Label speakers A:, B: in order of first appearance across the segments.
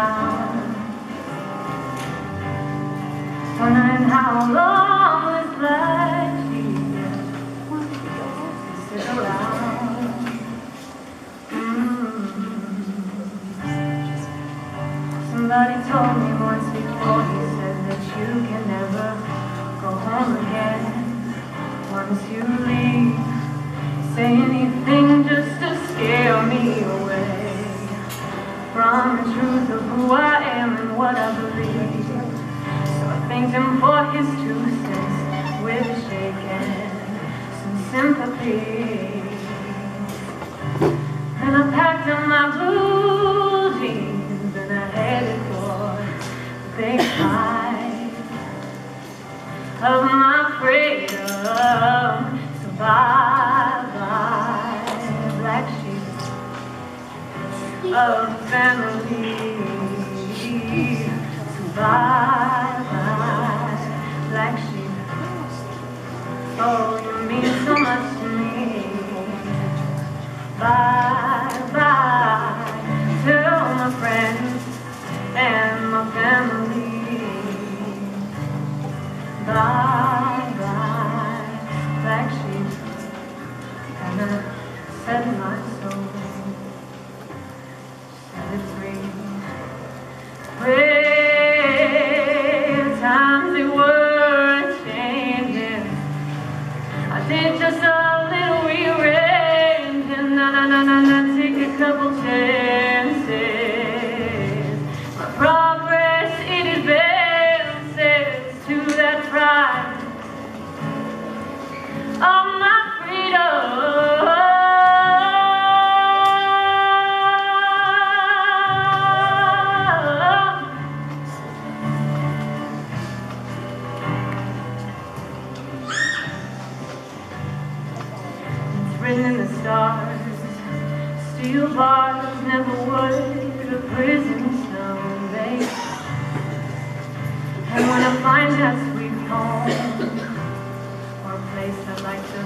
A: around, wondering how long this black sheep will stick around. Somebody told me once before, he said that you can never go home again once you leave. Say anything just to scare me away from the truth of who I am and what I believe. So I thanked him for his 2 cents with a shake and some sympathy. Then I packed up my blue jeans and I headed for the big fight of my freedom. So bye-bye, black sheep of the family. So bye-bye, black sheep. Oh, you mean so much to me. Bye-bye to my friends and my family. Bye-bye, black sheep. And I set my soul, set it free. Well, times they were changing. I did just a little rearranging. Na take a couple chances. My progress it advances to that pride of my freedom. It's written in the stars. Steel bars never would a prison someday. And when I find that sweet home, or a place I'd like to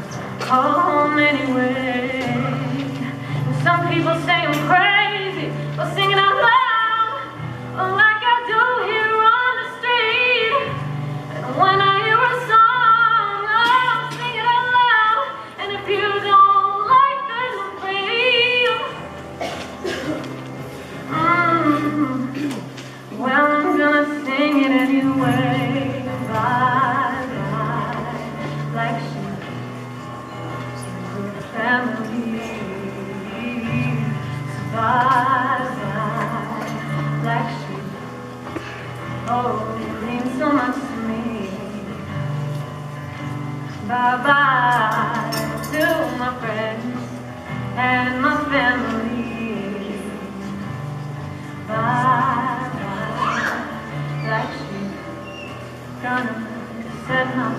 A: call home anyway. And some people say I'm crazy for singing out loud like I do here on the street. And when I hear a song, I'll sing it out loud. And if you don't like this feel, well, I'm gonna sing it anyway. Bye-bye, black sheep of the family. Bye-bye, black sheep. Oh, you mean so much to me. Bye-bye to my friends and my family. Bye-bye, black sheep. Gonna set my